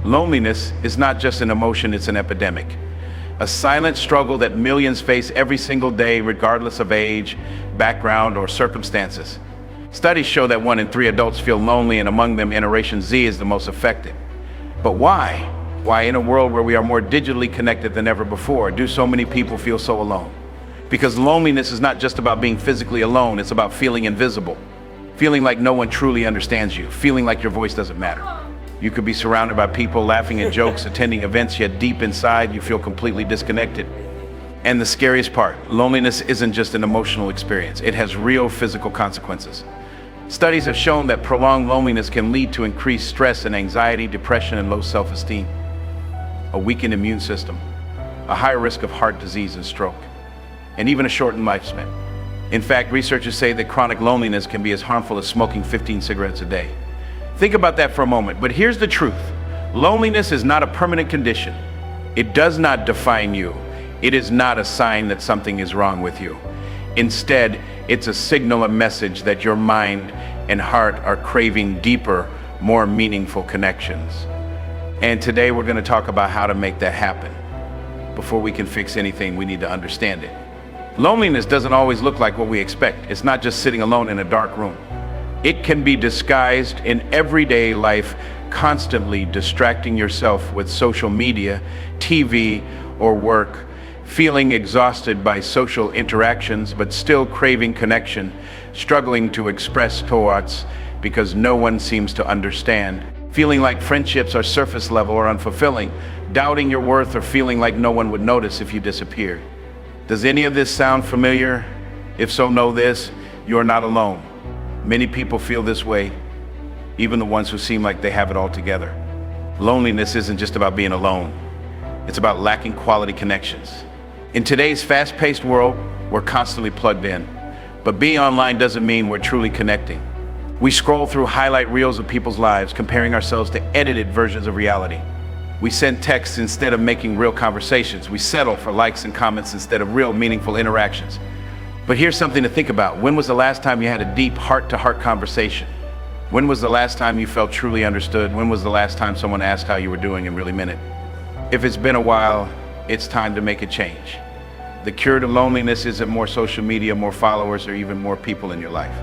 Loneliness is not just an emotion, it's an epidemic. A silent struggle that millions face every single day, regardless of age, background, or circumstances. Studies show that 1 in 3 adults feel lonely, and among them, Generation Z is the most affected. But why? Why, in a world where we are more digitally connected than ever before, do so many people feel so alone? Because loneliness is not just about being physically alone, it's about feeling invisible. Feeling like no one truly understands you, feeling like your voice doesn't matter. You could be surrounded by people, laughing at jokes, attending events, yet deep inside you feel completely disconnected. And the scariest part, loneliness isn't just an emotional experience, it has real physical consequences. Studies have shown that prolonged loneliness can lead to increased stress and anxiety, depression, and low self-esteem, a weakened immune system, a higher risk of heart disease and stroke, and even a shortened lifespan. In fact, researchers say that chronic loneliness can be as harmful as smoking 15 cigarettes a day. Think about that for a moment, but here's the truth. Loneliness is not a permanent condition. It does not define you. It is not a sign that something is wrong with you. Instead, it's a signal, a message that your mind and heart are craving deeper, more meaningful connections. And today we're going to talk about how to make that happen. Before we can fix anything, we need to understand it. Loneliness doesn't always look like what we expect. It's not just sitting alone in a dark room. It can be disguised in everyday life, constantly distracting yourself with social media, TV, or work, feeling exhausted by social interactions, but still craving connection, struggling to express thoughts because no one seems to understand, feeling like friendships are surface level or unfulfilling, doubting your worth, or feeling like no one would notice if you disappeared. Does any of this sound familiar? If so, know this: you're not alone. Many people feel this way, even the ones who seem like they have it all together. Loneliness isn't just about being alone. It's about lacking quality connections. In today's fast-paced world, we're constantly plugged in. But being online doesn't mean we're truly connecting. We scroll through highlight reels of people's lives, comparing ourselves to edited versions of reality. We send texts instead of making real conversations. We settle for likes and comments instead of real, meaningful interactions. But here's something to think about. When was the last time you had a deep heart-to-heart conversation? When was the last time you felt truly understood? When was the last time someone asked how you were doing and really meant it? If it's been a while, it's time to make a change. The cure to loneliness isn't more social media, more followers, or even more people in your life.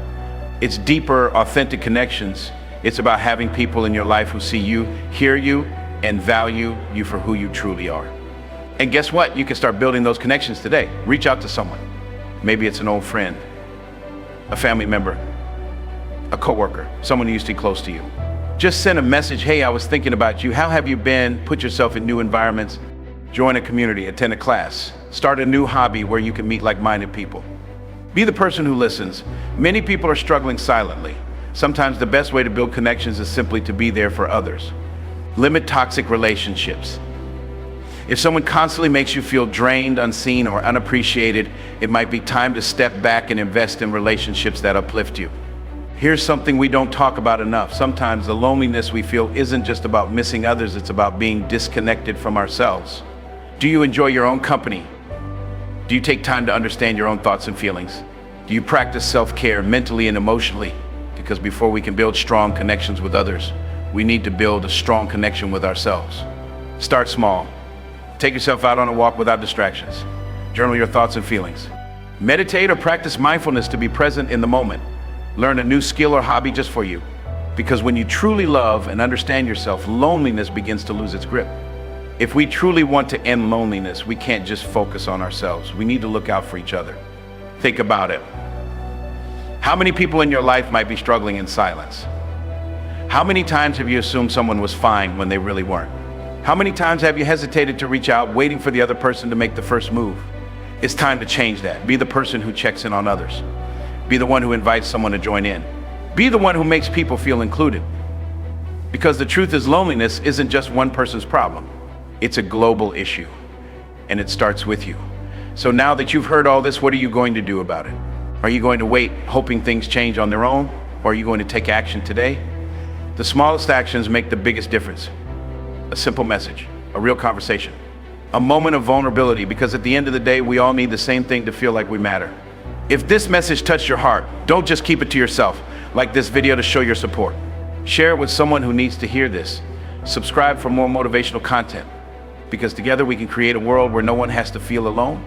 It's deeper, authentic connections. It's about having people in your life who see you, hear you, and value you for who you truly are. And guess what? You can start building those connections today. Reach out to someone. Maybe it's an old friend, a family member, a coworker, someone who used to be close to you. Just send a message: hey, I was thinking about you. How have you been? Put yourself in new environments. Join a community, attend a class, start a new hobby where you can meet like-minded people. Be the person who listens. Many people are struggling silently. Sometimes the best way to build connections is simply to be there for others. Limit toxic relationships. If someone constantly makes you feel drained, unseen, or unappreciated, it might be time to step back and invest in relationships that uplift you. Here's something we don't talk about enough. Sometimes the loneliness we feel isn't just about missing others, it's about being disconnected from ourselves. Do you enjoy your own company? Do you take time to understand your own thoughts and feelings? Do you practice self-care mentally and emotionally? Because before we can build strong connections with others, we need to build a strong connection with ourselves. Start small. Take yourself out on a walk without distractions. Journal your thoughts and feelings. Meditate or practice mindfulness to be present in the moment. Learn a new skill or hobby just for you. Because when you truly love and understand yourself, loneliness begins to lose its grip. If we truly want to end loneliness, we can't just focus on ourselves. We need to look out for each other. Think about it. How many people in your life might be struggling in silence? How many times have you assumed someone was fine when they really weren't? How many times have you hesitated to reach out, waiting for the other person to make the first move? It's time to change that. Be the person who checks in on others. Be the one who invites someone to join in. Be the one who makes people feel included. Because the truth is, loneliness isn't just one person's problem. It's a global issue, and it starts with you. So now that you've heard all this, what are you going to do about it? Are you going to wait, hoping things change on their own? Or are you going to take action today? The smallest actions make the biggest difference. A simple message, a real conversation, a moment of vulnerability, because at the end of the day, we all need the same thing to feel like we matter. If this message touched your heart, don't just keep it to yourself. Like this video to show your support. Share it with someone who needs to hear this. Subscribe for more motivational content, because together we can create a world where no one has to feel alone.